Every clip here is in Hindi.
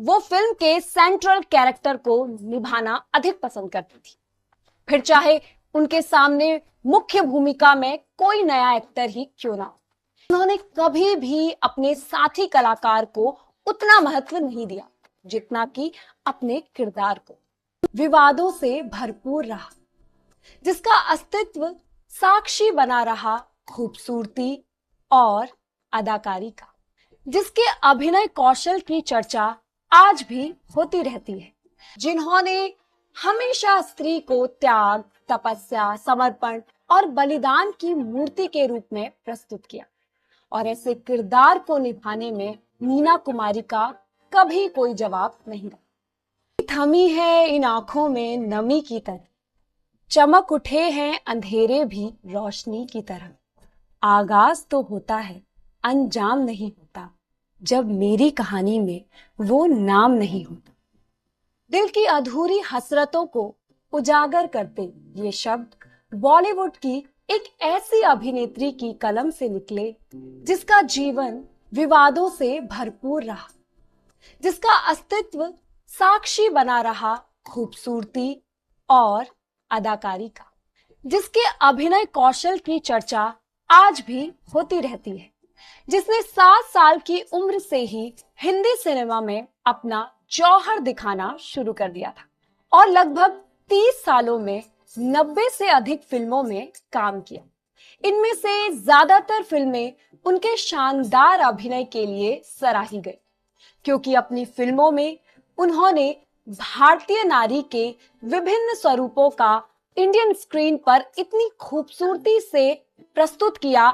वो फिल्म के सेंट्रल कैरेक्टर को निभाना अधिक पसंद करती थी, फिर चाहे उनके सामने मुख्य भूमिका में कोई नया एक्टर ही क्यों ना हो। उन्होंने कभी भी अपने साथी कलाकार को उतना महत्व नहीं दिया जितना कि अपने किरदार को। विवादों से भरपूर रहा, जिसका अस्तित्व साक्षी बना रहा खूबसूरती और अदाकारी का, जिसके अभिनय कौशल की चर्चा आज भी होती रहती है, जिन्होंने हमेशा स्त्री को त्याग, तपस्या, समर्पण और बलिदान की मूर्ति के रूप में प्रस्तुत किया। और ऐसे किरदार को निभाने में मीना कुमारी का कभी कोई जवाब नहीं रहा। थमी है इन आंखों में नमी की तरह, चमक उठे हैं अंधेरे भी रोशनी की तरह। आगाज तो होता है, अंजाम नहीं होता, जब मेरी कहानी में वो नाम नहीं होता। दिल की अधूरी हसरतों को उजागर करते ये शब्द बॉलीवुड की एक ऐसी अभिनेत्री की कलम से निकले जिसका जीवन विवादों से भरपूर रहा, जिसका अस्तित्व साक्षी बना रहा खूबसूरती और अदाकारी का, जिसके अभिनय कौशल की चर्चा आज भी होती रहती है, जिसने 7 साल की उम्र से ही हिंदी सिनेमा में अपना जौहर दिखाना शुरू कर दिया था और लगभग 30 सालों में 90 से अधिक फिल्मों में काम किया। इनमें से ज्यादातर फिल्में उनके शानदार अभिनय के लिए सराही गई, क्योंकि अपनी फिल्मों में उन्होंने भारतीय नारी के विभिन्न स्वरूपों का इंडियन स्क्रीन पर इतनी खूबसूरती से प्रस्तुत किया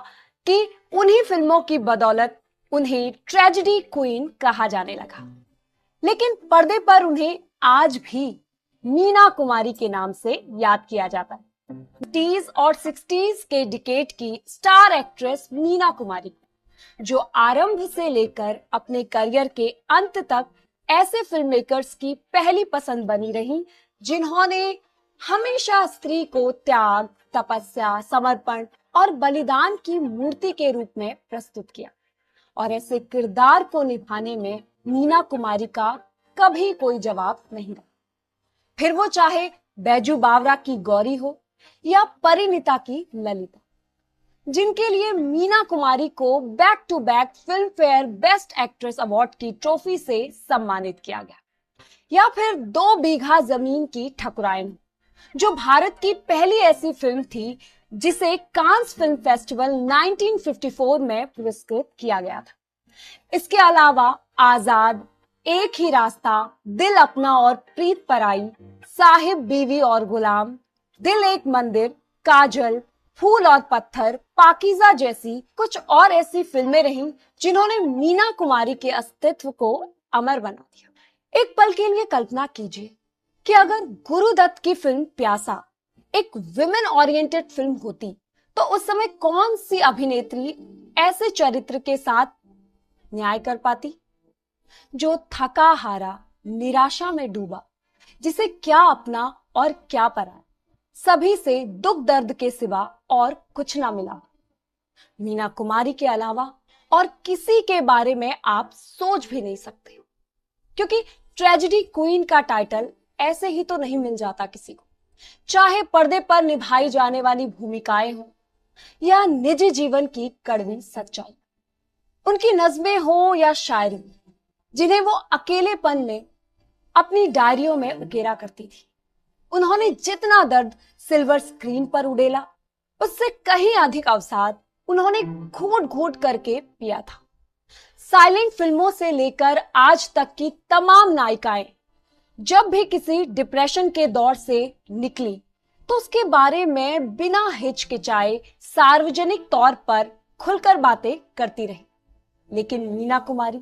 कि उन्हीं फिल्मों की बदौलत उन्हें ट्रेजेडी क्वीन कहा जाने लगा। लेकिन पर्दे पर उन्हें आज भी मीना कुमारी के नाम से याद किया जाता है। 50s और 60s के डिकेड की स्टार एक्ट्रेस मीना कुमारी, जो आरंभ से लेकर अपने करियर के अंत तक ऐसे फिल्म मेकर्स की पहली पसंद बनी रही जिन्होंने हमेशा स्त्री को त्याग, तपस्या, समर्पण और बलिदान की मूर्ति के रूप में प्रस्तुत किया। और ऐसे किरदार को निभाने में मीना कुमारी का कभी कोई जवाब नहीं रहा, फिर वो चाहे बैजू बावरा की गौरी हो या परिणीता की ललिता, जिनके लिए मीना कुमारी को back to back Filmfare best actress award की ट्रॉफी से सम्मानित किया गया, या फिर 2 बीघा जमीन की ठकुराइन, जो भारत की पहली ऐसी फिल्म थी जिसे कांस फिल्म फेस्टिवल 1954 में पुरस्कृत किया गया था। इसके अलावा आजाद, एक ही रास्ता, दिल अपना और प्रीत पराई, साहिब, बीवी और गुलाम, दिल एक मंदिर, काजल, फूल और पत्थर, पाकीज़ा जैसी कुछ और ऐसी फिल्में रहीं जिन्होंने मीना कुमारी के अस्तित्व को अमर बना दिया। एक पल के लिए कल्पना कीजिए कि अगर गुरुदत्त की फिल्म प्यासा एक विमेन ओरिएंटेड फिल्म होती तो उस समय कौन सी अभिनेत्री ऐसे चरित्र के साथ न्याय कर पाती, जो थका हारा, निराशा में डूबा, जिसे क्या अपना और क्या पराया, सभी से दुख दर्द के सिवा और कुछ ना मिला। मीना कुमारी के अलावा और किसी के बारे में आप सोच भी नहीं सकते, क्योंकि ट्रेजेडी क्वीन का टाइटल ऐसे ही तो नहीं मिल जाता किसी को। चाहे पर्दे पर निभाई जाने वाली भूमिकाएं हो या निजी जीवन की कड़वी सच्चाई, उनकी नज़में हो या शायरी, जिन्हें वो अकेलेपन में अपनी डायरियों में उकेरा करती थी, उन्होंने जितना दर्द सिल्वर स्क्रीन पर उड़ेला, उससे कहीं अधिक अवसाद उन्होंने घूट घूट करके पिया था। साइलेंट फिल्मों से लेकर आज तक की तमाम नायिकाएं जब भी किसी डिप्रेशन के दौर से निकली तो उसके बारे में बिना हिचकिचाए सार्वजनिक तौर पर खुलकर बातें करती रही। लेकिन मीना कुमारी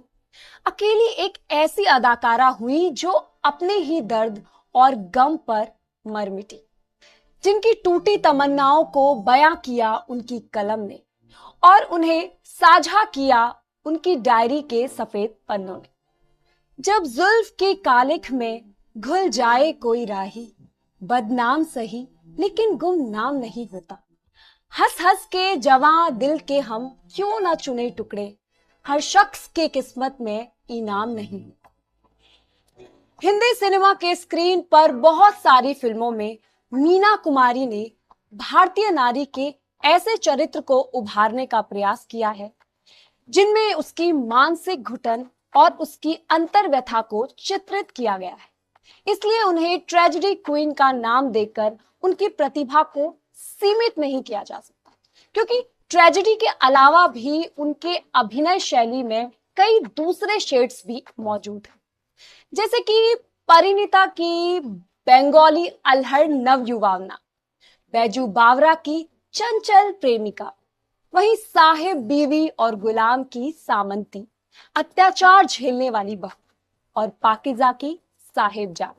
अकेली एक ऐसी अदाकारा हुई जो अपने ही दर्द और गम पर मर मिटी, जिनकी टूटी तमन्नाओं को बयां किया उनकी कलम ने और उन्हें साझा किया उनकी डायरी के सफेद पन्नों ने। जब जुल्फ की कालिख में घुल जाए कोई राही, बदनाम सही लेकिन गुमनाम नहीं होता, हंस हंस के जवां दिल के हम क्यों ना चुने टुकड़े, हर शख्स के किस्मत में इनाम नहीं होता। हिंदी सिनेमा के स्क्रीन पर बहुत सारी फिल्मों में मीना कुमारी ने भारतीय नारी के ऐसे चरित्र को उभारने का प्रयास किया है जिनमें उसकी मानसिक घुटन और उसकी अंतर्व्यथा को चित्रित किया गया है। इसलिए उन्हें ट्रेजेडी क्वीन का नाम देकर उनकी प्रतिभा को सीमित नहीं किया जा सकता, क्योंकि ट्रेजेडी के अलावा भी उनके अभिनय शैली में कई दूसरे शेड्स भी मौजूद हैं, जैसे कि परिणीता की बंगाली अल्हड़ नवयुवावना, बैजू बावरा की चंचल प्रेमिका, वहीं साहिब बीवी और गुलाम की सामंती, अत्याचार झेलने वाली बहू, और पाकिजा की साहिब जान।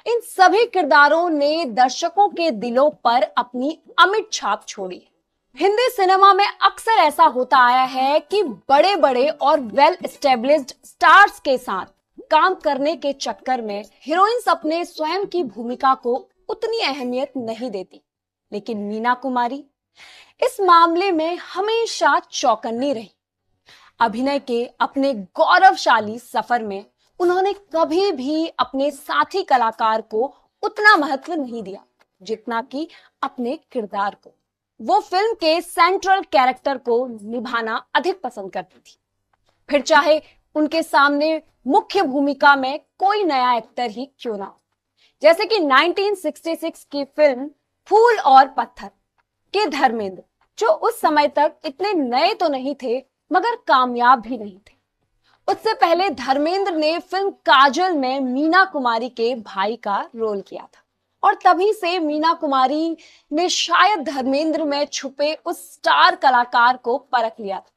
इन सभी किरदारों ने दर्शकों के दिलों पर अपनी अमिट छाप छोड़ी है। हिंदी सिनेमा में अक्सर ऐसा होता आया है कि बड़े बड़े और वेल एस्टेब्लिश्ड स्टार्स के साथ काम करने के चक्कर में हीरोइंस अपने स्वयं की भूमिका को उतनी अहमियत नहीं देती, लेकिन मीना कुमारी इस मामले में हमेशा चौकन्नी रही। अभिनय के अपने गौरवशाली सफर में उन्होंने कभी भी अपने साथी कलाकार को उतना महत्व नहीं दिया जितना कि अपने किरदार को। वो फिल्म के सेंट्रल कैरेक्टर को निभाना अधिक पसंद करती थी, फिर चाहे उनके सामने मुख्य भूमिका में कोई नया एक्टर ही क्यों ना हो। जैसे कि 1966 की फिल्म फूल और पत्थर के धर्मेंद्र, जो उस समय तक इतने नए तो नहीं थे मगर कामयाब भी नहीं थे। उससे पहले धर्मेंद्र ने फिल्म काजल में मीना कुमारी के भाई का रोल किया था, और तभी से मीना कुमारी ने शायद धर्मेंद्र में छुपे उस स्टार कलाकार को परख लिया था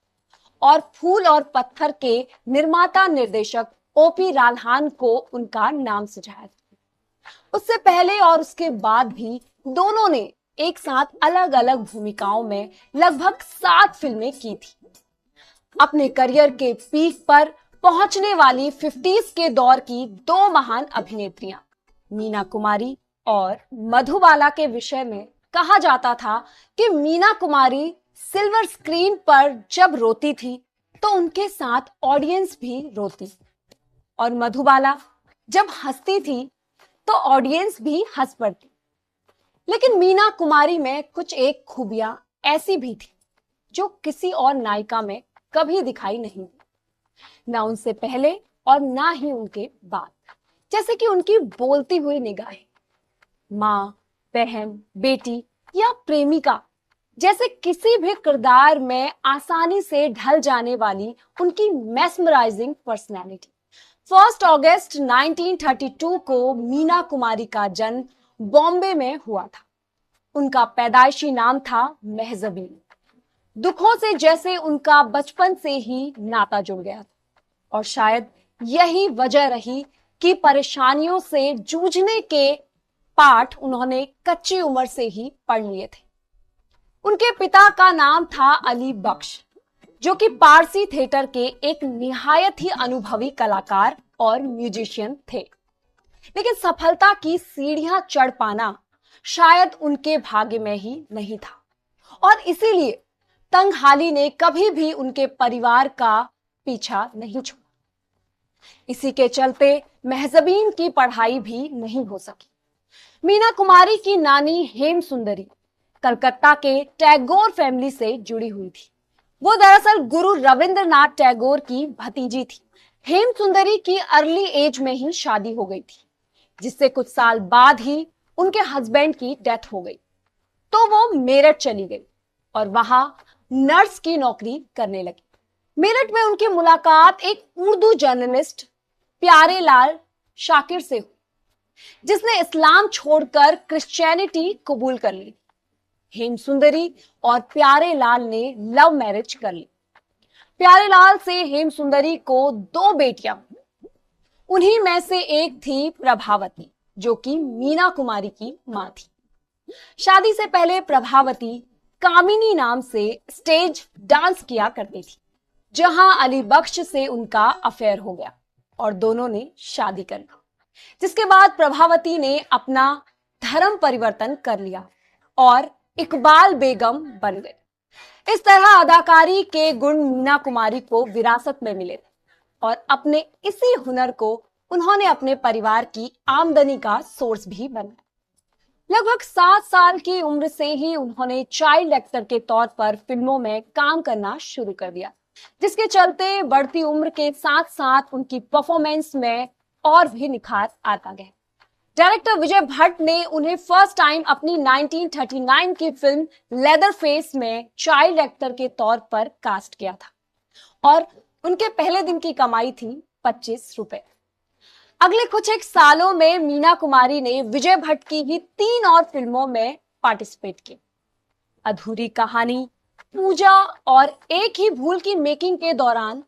और फूल और पत्थर के निर्माता निर्देशक ओपी राल्हान को उनका नाम सुझाया था। उससे पहले और उसके बाद भी दोनों ने एक साथ अलग अलग भूमिकाओं में लगभग 7 फिल्में की थी। अपने करियर के पीक पर पहुंचने वाली 50s के दौर की 2 महान अभिनेत्रियां मीना कुमारी और मधुबाला के विषय में कहा जाता था कि मीना कुमारी सिल्वर स्क्रीन पर जब रोती थी तो उनके साथ ऑडियंस भी रोती, और मधुबाला जब हंसती थी तो ऑडियंस भी हंस पड़ती। लेकिन मीना कुमारी में कुछ एक खूबियां ऐसी भी थी जो किसी और नायिका में कभी दिखाई नहीं दी, ना उनसे पहले और ना ही उनके बाद। जैसे कि उनकी बोलती हुई निगाहें, माँ, बहन, बेटी या प्रेमिका जैसे किसी भी किरदार में आसानी से ढल जाने वाली उनकी मेस्मराइजिंग पर्सनैलिटी। 1 अगस्त 1932 को मीना कुमारी का जन्म बॉम्बे में हुआ था। उनका पैदाइशी नाम था महजबीन। दुखों से जैसे उनका बचपन से ही नाता जुड़ गया था, और शायद यही वजह रही कि परेशानियों से जूझने के पाठ उन्होंने कच्ची उम्र से ही पढ़ लिए थे। उनके पिता का नाम था अली बख्श, जो कि पारसी थिएटर के एक निहायत ही अनुभवी कलाकार और म्यूजिशियन थे। लेकिन सफलता की सीढ़ियां चढ़ पाना शायद उनके भाग्य में ही नहीं था, और इसीलिए तंगहाली ने कभी भी उनके परिवार का पीछा नहीं छोड़ा। इसी के चलते महजबीन की पढ़ाई भी नहीं हो सकी। मीना कुमारी की नानी हेम सुंदरी कलकत्ता के टैगोर फैमिली से जुड़ी हुई थी। वो दरअसल गुरु रविंद्रनाथ टैगोर की भतीजी थी। हेम सुंदरी की अर्ली एज में ही शादी हो गई थी, जिससे कुछ साल बाद ही उनके हस्बैंड की डेथ हो गई। तो वो मेरठ चली गई और वहां नर्स की नौकरी करने लगी। मेरठ में उनकी मुलाकात एक उर्दू जर्नलिस्ट प्यारे लाल शाकिर से हुई, जिसने इस्लाम छोड़कर क्रिश्चियनिटी कबूल कर ली। हेम सुंदरी और प्यारे लाल ने लव मैरिज कर ली। प्यारे लाल से हेम सुंदरी को 2 बेटियां, उन्हीं में से एक थी प्रभावती, जो कि मीना कुमारी की मां थी। शादी से पहले प्रभावती कामिनी नाम से स्टेज डांस किया करती थी, जहां अली बख्श से उनका अफेयर हो गया और दोनों ने शादी कर ली, जिसके बाद प्रभावती ने अपना धर्म परिवर्तन कर लिया और इकबाल बेगम बन गए। इस तरह अदाकारी के गुण मीना कुमारी को विरासत में मिले और अपने इसी हुनर को उन्होंने अपने परिवार की आमदनी का सोर्स भी बनाया। लगभग 7 साल की उम्र से ही उन्होंने चाइल्ड एक्टर के तौर पर फिल्मों में काम करना शुरू कर दिया, जिसके चलते बढ़ती उम्र के साथ साथ उनकी परफॉर्मेंस में और भी निखार आता गया। डायरेक्टर विजय भट्ट ने उन्हें फर्स्ट टाइम अपनी 1939 की फिल्म लेदरफेस में चाइल्ड एक्टर के तौर पर कास्ट किया था और उनके पहले दिन की कमाई थी 25 रुपए। अगले कुछ एक सालों में मीना कुमारी ने विजय भट्ट की ही 3 और फिल्मों में पार्टिसिपेट की। अधूरी कहानी, पूजा और एक ही भूल की मेकिंग के दौरान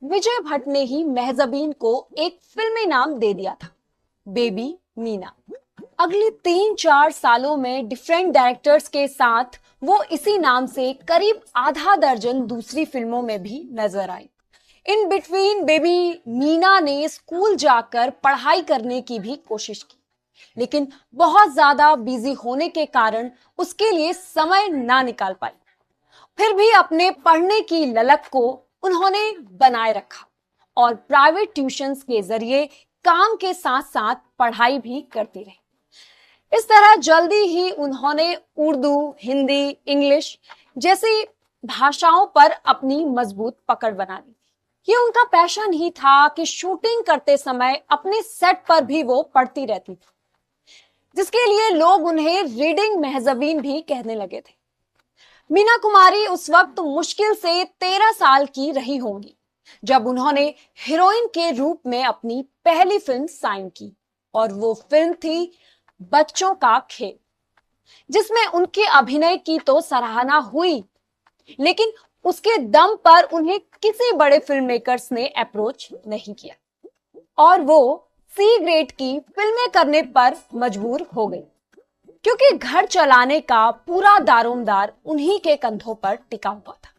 विजय भट्ट ने ही मेहजबीन को एक फिल्मी नाम दे दिया था, बेबी मीना। अगले 3-4 सालों में डिफरेंट डायरेक्टर्स के साथ वो इसी नाम से करीब आधा दर्जन दूसरी फिल्मों में भी नजर आई। इन बिटवीन बेबी मीना ने स्कूल जाकर पढ़ाई करने की भी कोशिश की, लेकिन बहुत ज्यादा बिजी होने के कारण उसके लिए समय ना निकाल पाई। फिर भी अपने पढ़ने की ललक को उन्होंने बनाए रखा और प्राइवेट ट्यूशंस के जरिए काम के साथ साथ पढ़ाई भी करती रही। इस तरह जल्दी ही उन्होंने उर्दू, हिंदी, इंग्लिश जैसी भाषाओं पर अपनी मजबूत पकड़ बना ली। ये उनका पैशन ही था कि शूटिंग करते समय अपने सेट पर भी वो पढ़ती रहती थी, जिसके लिए लोग उन्हें रीडिंग मेहजबीन भी कहने लगे थे। मीना कुमारी उस वक्त मुश्किल से 13 साल की रही होंगी जब उन्होंने हीरोइन के रूप में अपनी पहली फिल्म साइन की, और वो फिल्म थी बच्चों का खेल, जिसमें उनके अभिनय की तो सराहना हुई, लेकिन उसके दम पर उन्हें किसी बड़े फिल्म मेकर्स ने अप्रोच नहीं किया और वो सी ग्रेड की फिल्में करने पर मजबूर हो गई, क्योंकि घर चलाने का पूरा दारोमदार उन्हीं के कंधों पर टिका हुआ था।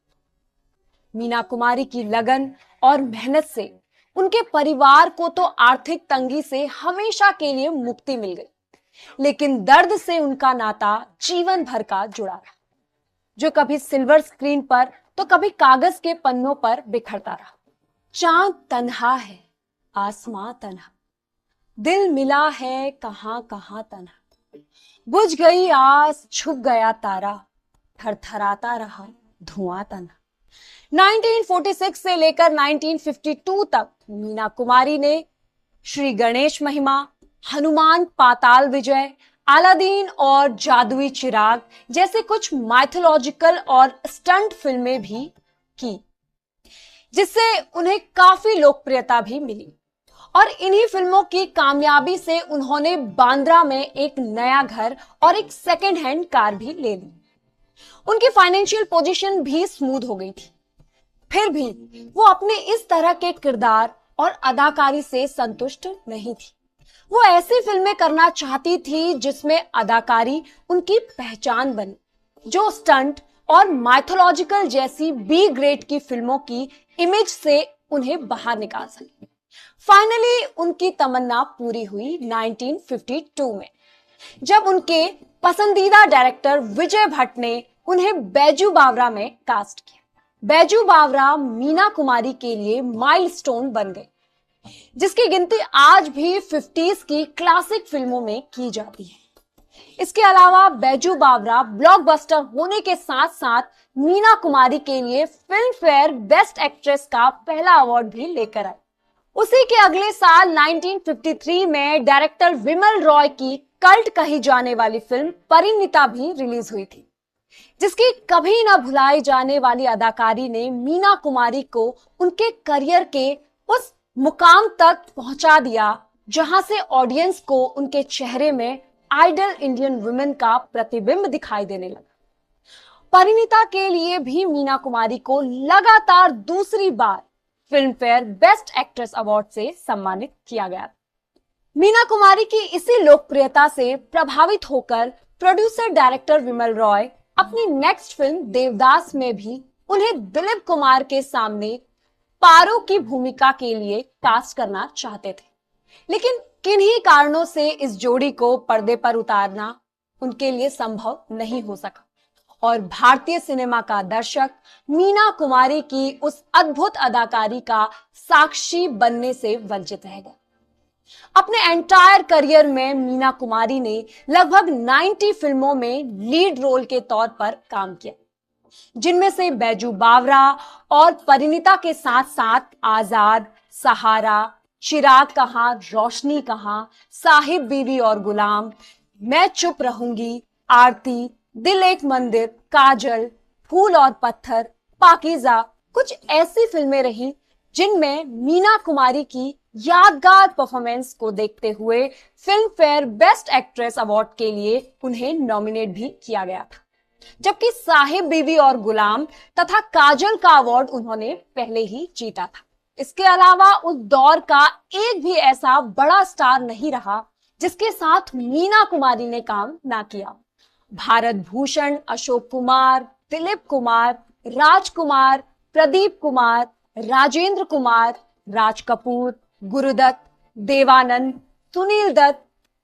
मीना कुमारी की लगन और मेहनत से उनके परिवार को तो आर्थिक तंगी से हमेशा के लिए मुक्ति मिल गई, लेकिन दर्द से उनका नाता जीवन भर का जुड़ा रहा, जो कभी सिल्वर स्क्रीन पर तो कभी कागज के पन्नों पर बिखरता रहा। चांद तन्हा है, आसमां तन्हा, दिल मिला है कहां कहां तन्हा, बुझ गई आस, छुप गया तारा, थरथराता रहा धुआं तन्हा। 1946 से लेकर 1952 तक मीना कुमारी ने श्री गणेश महिमा, हनुमान पाताल विजय, अलादीन और जादुई चिराग जैसे कुछ माइथोलॉजिकल और स्टंट फिल्में भी की, जिससे उन्हें काफी लोकप्रियता भी मिली। और इन्हीं फिल्मों की कामयाबी से उन्होंने बांद्रा में एक नया घर और एक सेकेंड हैंड कार भी ले ली। उनकी फाइनेंशियल पोजीशन भी स्मूथ हो गई थी। फिर भी वो अपने इस तरह के किरदार और अदाकारी से संतुष्ट नहीं थी। वो ऐसी फिल्में करना चाहती थी जिसमें अदाकारी उनकी पहचान बने, जो स्टंट और माइथोलॉजिकल जैसी बी ग्रेड की फिल्मों की इमेज से उन्हें बाहर निकाल सके। फाइनली उनकी तमन्ना पूरी हुई 1952 में, जब उनके पसंदीदा डायरेक्टर विजय भट्ट ने उन्हें बैजू बावरा में कास्ट किया। बैजू बावरा मीना कुमारी के लिए माइलस्टोन बन गई, जिसकी गिनती आज भी 50s की क्लासिक फिल्मों में की जाती है। इसके अलावा बैजू बावरा ब्लॉकबस्टर होने के साथ साथ मीना कुमारी के लिए फिल्म फेयर बेस्ट एक्ट्रेस का पहला अवार्ड भी लेकर आई। उसी के अगले साल 1953 में डायरेक्टर विमल रॉय की कल्ट कही जाने वाली फिल्म परिणीता भी रिलीज हुई थी, जिसकी कभी ना भुलाई जाने वाली अदाकारी ने मीना कुमारी को उनके करियर के उस मुकाम तक पहुंचा दिया जहां से ऑडियंस को उनके चेहरे में आइडल इंडियन वुमेन का प्रतिबिंब दिखाई देने लगा। परिणीता के लिए भी मीना कुमारी को लगातार दूसरी बार Filmfare best actress award से सम्मानित किया गया। मीना कुमारी की इसी लोकप्रियता से प्रभावित होकर प्रोड्यूसर डायरेक्टर विमल रॉय अपनी नेक्स्ट फिल्म देवदास में भी उन्हें दिलीप कुमार के सामने पारो की भूमिका के लिए कास्ट करना चाहते थे, लेकिन किन्हीं कारणों से इस जोड़ी को पर्दे पर उतारना उनके लिए संभव नहीं हो सका और भारतीय सिनेमा का दर्शक मीना कुमारी की उस अद्भुत अदाकारी का साक्षी बनने से वंचित रह गया। अपने एंटायर करियर में मीना कुमारी ने लगभग 90 फिल्मों में लीड रोल के तौर पर काम किया, जिनमें से बैजू बावरा और परिणीता के साथ साथ आजाद, सहारा, चिराग कहां, रोशनी कहां, साहिब बीवी और गुलाम, मैं चुप रहूंगी, आरती, दिल एक मंदिर, काजल, फूल और पत्थर, पाकीज़ा कुछ ऐसी फिल्में रही जिनमें मीना कुमारी की यादगार परफॉर्मेंस को देखते हुए film fair best actress award के लिए उन्हें नॉमिनेट भी किया गया था, जबकि साहिब बीवी और गुलाम तथा काजल का अवार्ड उन्होंने पहले ही जीता था। इसके अलावा उस दौर का एक भी ऐसा बड़ा स्टार नहीं रहा जिसके साथ मीना कुमारी ने काम ना किया। भारत भूषण, अशोक कुमार, दिलीप कुमार, राजकुमार, प्रदीप कुमार, राजेंद्र कुमार, राज कपूर, गुरुदत्त, देवानंद, सुनील दत्त,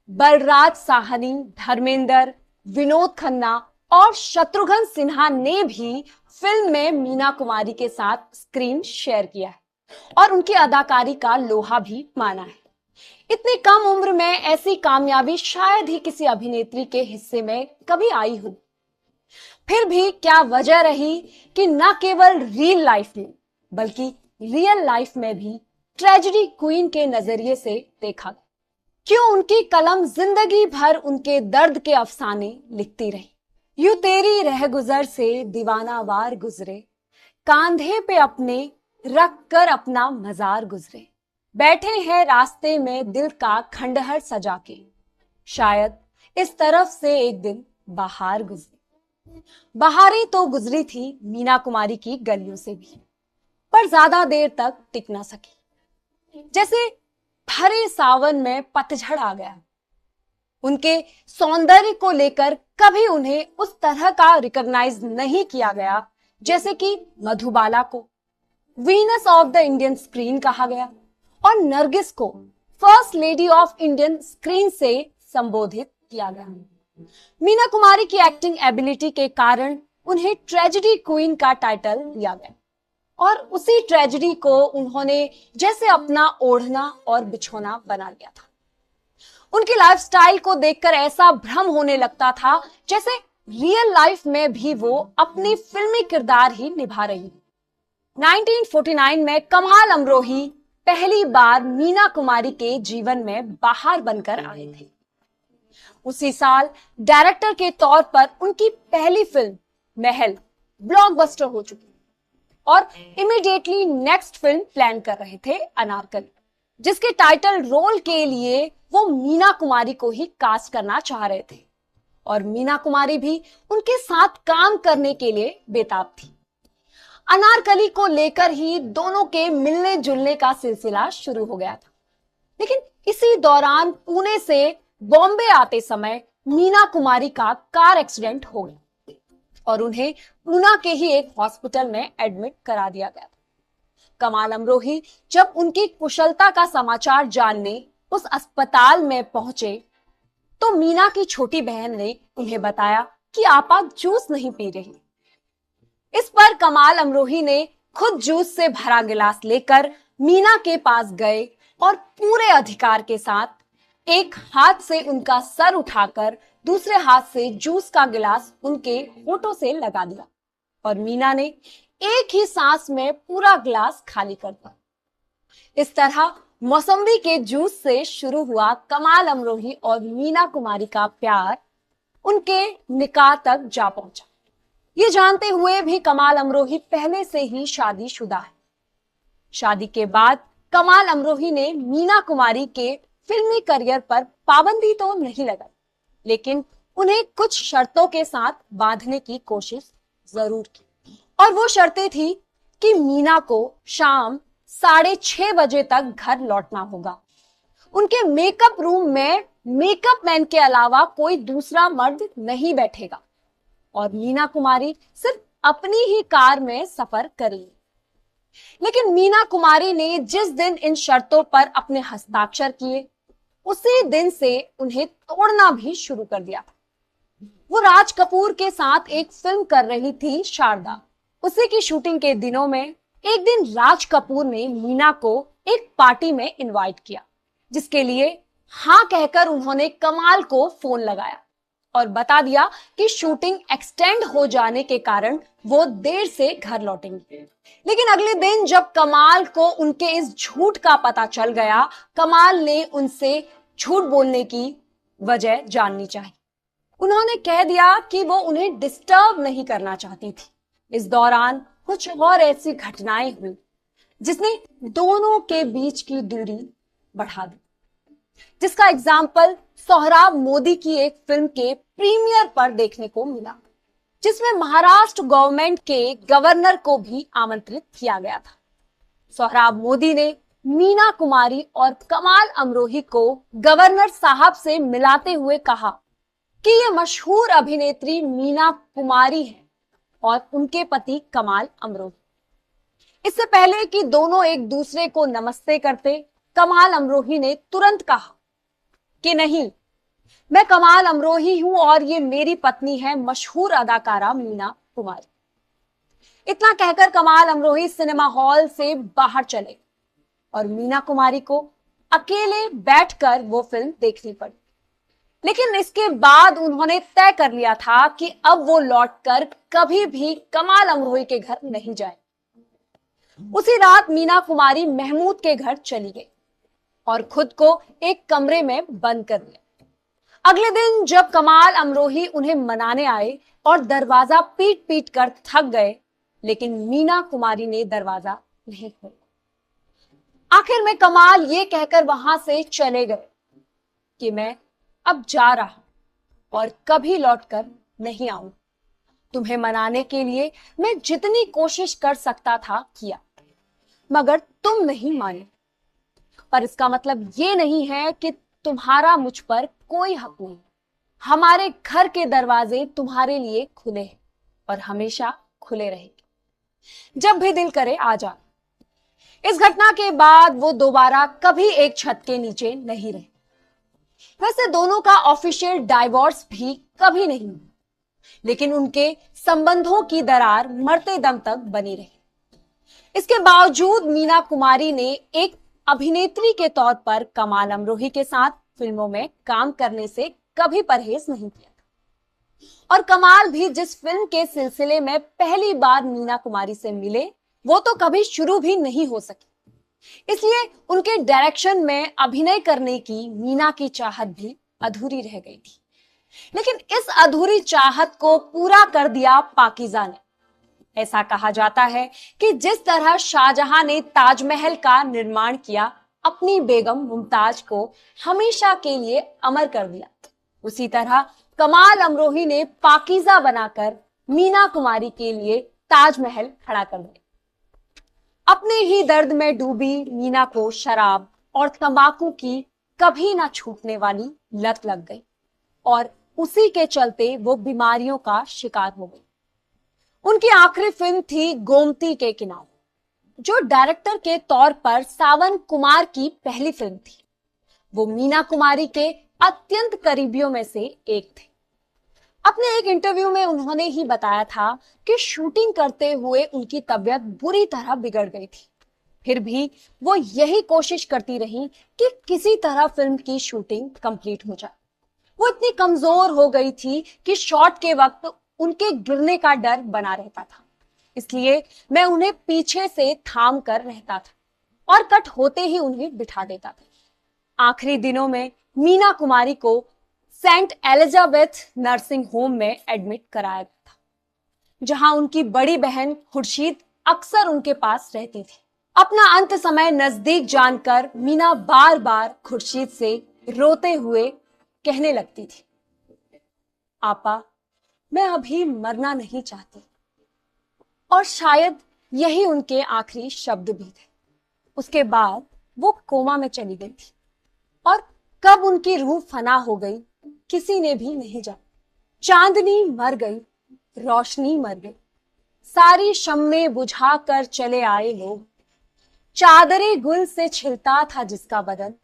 बलराज साहनी, धर्मेंद्र, विनोद खन्ना और शत्रुघ्न सिन्हा ने भी फिल्म में मीना कुमारी के साथ स्क्रीन शेयर किया है और उनकी अदाकारी का लोहा भी माना है। इतनी कम उम्र में ऐसी कामयाबी शायद ही किसी अभिनेत्री के हिस्से में कभी आई हो। फिर भी क्या वजह रही कि न केवल रियल लाइफ में बल्कि रियल लाइफ में भी ट्रेजेडी क्वीन के नजरिए से देखा? क्यों उनकी कलम जिंदगी भर उनके दर्द के अफसाने लिखती रही? यूं तेरी रह गुजर से दीवाना वार गुजरे, कांधे पे अपने रख कर अपना मजार गुजरे, बैठे हैं रास्ते में दिल का खंडहर सजा के, शायद इस तरफ से एक दिन बाहर गुजरे। बहारें तो गुजरी थी मीना कुमारी की गलियों से भी, पर ज्यादा देर तक टिक ना सकी। जैसे भरे सावन में पतझड़ आ गया। उनके सौंदर्य को लेकर कभी उन्हें उस तरह का रिकॉग्नाइज नहीं किया गया जैसे कि मधुबाला को Venus of the Indian screen कहा गया और नरगिस को first lady of Indian screen से संबोधित किया गया। मीना कुमारी की एक्टिंग एबिलिटी के कारण उन्हें ट्रेजेडी क्वीन का टाइटल दिया गया और उसी ट्रेजेडी को उन्होंने जैसे अपना ओढ़ना और बिछोना बना लिया था। उनकी लाइफस्टाइल को देखकर ऐसा भ्रम होने लगता था जैसे रियल लाइफ में भी वो अपनी फिल्मी किरदार ही निभा रही। 1949 में कमाल अमरोही पहली बार मीना कुमारी के जीवन में बाहर बनकर आए थे। उसी साल डायरेक्टर के तौर पर उनकी पहली फिल्म महल ब्लॉकबस्टर हो चुकी और इमीडिएटली नेक्स्ट फिल्म प्लान कर रहे थे अनारकली, जिसके टाइटल रोल के लिए वो मीना कुमारी को ही कास्ट करना चाह रहे थे और मीना कुमारी भी उनके साथ काम करने के लिए बेताब थी। अनारकली को लेकर ही दोनों के मिलने जुलने का सिलसिला शुरू हो गया था, लेकिन इसी दौरान पुणे से बॉम्बे आते समय मीना कुमारी का कार एक्सीडेंट हो गया और उन्हें पूना के ही एक हॉस्पिटल में एडमिट करा दिया गया था। कमाल अमरोही जब उनकी कुशलता का समाचार जानने उस अस्पताल में पहुंचे तो मीना की छोटी बहन ने उन्हें बताया कि आप जूस नहीं पी रही। इस पर कमाल अमरोही ने खुद जूस से भरा गिलास लेकर मीना के पास गए और पूरे अधिकार के साथ एक हाथ से उनका सर उठाकर दूसरे हाथ से जूस का गिलास उनके होठों से लगा दिया और मीना ने एक ही सांस में पूरा गिलास खाली कर दिया। इस तरह मौसम्बी के जूस से शुरू हुआ कमाल अमरोही और मीना कुमारी का प्यार उनके निकाह तक जा पहुंचा। ये जानते हुए भी कमाल अमरोही पहले से ही शादीशुदा है। शादी के बाद कमाल अमरोही ने मीना कुमारी के फिल्मी करियर पर पाबंदी तो नहीं लगाई, लेकिन उन्हें कुछ शर्तों के साथ बांधने की कोशिश जरूर की और वो शर्तें थी कि मीना को शाम 6:30 बजे तक घर लौटना होगा। उनके मेकअप रूम में मेकअप मैन के अलावा कोई दूसरा मर्द नहीं बैठेगा और मीना कुमारी सिर्फ अपनी ही कार में सफर करेगी। लेकिन मीना कुमारी ने जिस दिन इन शर्तों पर अपने हस्ताक्षर किए उसी दिन से उन्हें तोड़ना भी शुरू कर दिया। वो राज कपूर के साथ एक फिल्म कर रही थी शारदा। उसी की शूटिंग के दिनों में एक दिन राज कपूर ने मीना को एक पार्टी में इनवाइट किया जिसके लिए हां कहकर उन्होंने कमाल को फोन लगाया और बता दिया कि शूटिंग एक्सटेंड हो जाने के कारण वो देर से घर लौटेंगे। लेकिन अगले दिन जब कमाल को उनके इस झूठ का पता चल गया, कमाल ने उनसे झूठ बोलने की वजह जाननी चाहिए। उन्होंने कह दिया कि वो उन्हें डिस्टर्ब नहीं करना चाहती थी। इस दौरान कुछ और ऐसी घटनाएं हुई जिसने दोनों के बीच की दूरी बढ़ा दी, जिसका एग्जाम्पल सोहराब मोदी की एक फिल्म के प्रीमियर पर देखने को मिला, जिसमें महाराष्ट्र गवर्नमेंट के गवर्नर को भी आमंत्रित किया गया था। सोहराब मोदी ने मीना कुमारी और कमाल अमरोही को गवर्नर साहब से मिलाते हुए कहा कि ये मशहूर अभिनेत्री मीना कुमारी है और उनके पति कमाल अमरोही। इससे पहले कि दोनों एक दूसरे को नमस्ते करते, कमाल अमरोही ने तुरंत कहा कि नहीं, मैं कमाल अमरोही हूं और ये मेरी पत्नी है मशहूर अदाकारा मीना कुमारी। इतना कहकर कमाल अमरोही सिनेमा हॉल से बाहर चले और मीना कुमारी को अकेले बैठकर वो फिल्म देखनी पड़ी। लेकिन इसके बाद उन्होंने तय कर लिया था कि अब वो लौटकर कभी भी कमाल अमरोही के घर नहीं जाए। उसी रात मीना कुमारी महमूद के घर चली गई और खुद को एक कमरे में बंद कर लिया। अगले दिन जब कमाल अमरोही उन्हें मनाने आए और दरवाजा पीट पीट कर थक गए, लेकिन मीना कुमारी ने दरवाजा नहीं खोला। आखिर में कमाल ये कहकर वहां से चले गए कि मैं अब जा रहा हूं और कभी लौटकर नहीं आऊंगा। तुम्हें मनाने के लिए मैं जितनी कोशिश कर सकता था किया, मगर तुम नहीं माने। पर इसका मतलब ये नहीं है कि तुम्हारा मुझ पर कोई हक नहीं। हमारे घर के दरवाजे तुम्हारे लिए खुले हैं और हमेशा खुले रहेंगे। जब भी दिल करे आ जा। इस घटना के बाद वो दोबारा कभी एक छत के नीचे नहीं रहे। वैसे दोनों का ऑफिशियल डाइवोर्स भी कभी नहीं हुआ, लेकिन उनके संबंधों की दरार मरते दम तक बनी रही। इसके बावजूद मीना कुमारी ने एक अभिनेत्री के तौर पर कमाल अमरोही के साथ फिल्मों में काम करने से कभी परहेज नहीं किया था। और कमाल भी जिस फिल्म के सिलसिले में पहली बार मीना कुमारी से मिले, वो तो कभी शुरू भी नहीं हो सकी। इसलिए उनके डायरेक्शन में अभिनय करने की मीना की चाहत भी अधूरी रह गई थी। लेकिन इस अधूरी चाहत को पूरा कर दिया पाकीज़ा ने। ऐसा कहा जाता है कि जिस तरह शाहजहां ने ताजमहल का निर्माण किया, अपनी बेगम मुमताज को हमेशा के लिए अमर कर दिया, उसी तरह कमाल अमरोही ने पाकीज़ा बनाकर मीना कुमारी के लिए ताजमहल खड़ा कर दिया। अपने ही दर्द में डूबी मीना को शराब और तंबाकू की कभी ना छूटने वाली लत लग गई और उसी के चलते वो बीमारियों का शिकार हो गई। उनकी आखिरी फिल्म थी गोमती के किनारे, जो डायरेक्टर के तौर पर सावन कुमार की पहली फिल्म थी। वो मीना कुमारी के अत्यंत करीबियों में से एक थे। अपने एक इंटरव्यू में उन्होंने ही बताया था कि शूटिंग करते हुए उनकी तबीयत बुरी तरह बिगड़ गई थी। फिर भी वो यही कोशिश करती रही कि किसी तरह फिल्म की शूटिंग कंप्लीट हो जाए। वो इतनी कमजोर हो गई थी कि शॉट के वक्त उनके गिरने का डर बना रहता था। इसलिए मैं उन्हें पीछे से थाम कर रहता था और कट होते ही उन्हें बिठा देता था। आखिरी दिनों में मीना कुमारी को सेंट एलिजाबेथ नर्सिंग होम में एडमिट कराया गया था, जहां उनकी बड़ी बहन खुर्शीद अक्सर उनके पास रहती थी। अपना अंत समय नजदीक जानकर मीना बार बार खुर्शीद से रोते हुए कहने लगती थी, आपा, मैं अभी मरना नहीं चाहती। और शायद यही उनके आखिरी शब्द भी थे। उसके बाद वो कोमा में चली गई थी और कब उनकी रूह फना हो गई किसी ने भी नहीं जाना। चांदनी मर गई, रोशनी मर गई, सारी शम्में बुझा कर चले आए लोग। चादरे गुल से छिलता था जिसका बदन,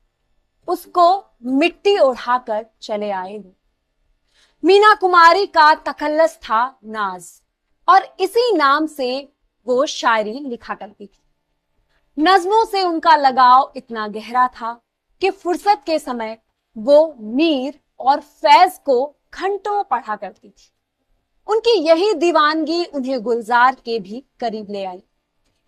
उसको मिट्टी ओढ़ाकर चले आए लोग। मीना कुमारी का तखल्लुस था नाज, और इसी नाम से वो शायरी लिखा करती थी। नज्मों से उनका लगाव इतना गहरा था कि फुर्सत के समय वो मीर और फैज को घंटों पढ़ा करती थी। उनकी यही दीवानगी उन्हें गुलजार के भी करीब ले आई।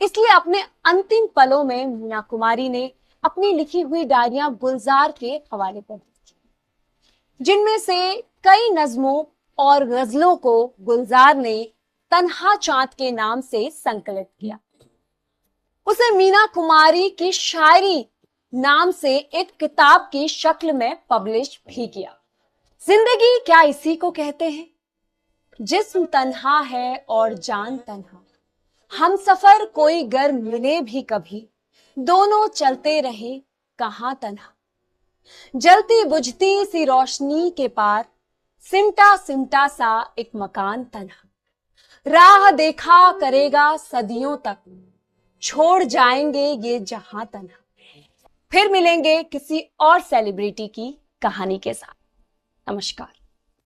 इसलिए अपने अंतिम पलों में मीना कुमारी ने अपनी लिखी हुई डायरियां गुलजार के हवाले कर दी थी, जिनमें से कई नज्मों और गजलों को गुलजार ने तन्हा चांद के नाम से संकलित किया। उसे मीना कुमारी की शायरी नाम से एक किताब की शक्ल में पब्लिश भी किया। जिंदगी क्या इसी को कहते हैं, जिस्म तन्हा है और जान तन्हा, हम सफर कोई गर मिले भी कभी, दोनों चलते रहे कहां तन्हा। जलती बुझती सी रोशनी के पार, सिमटा सिमटा सा एक मकान तन्हा, राह देखा करेगा सदियों तक, छोड़ जाएंगे ये जहां तन्हा। फिर मिलेंगे किसी और सेलिब्रिटी की कहानी के साथ। नमस्कार।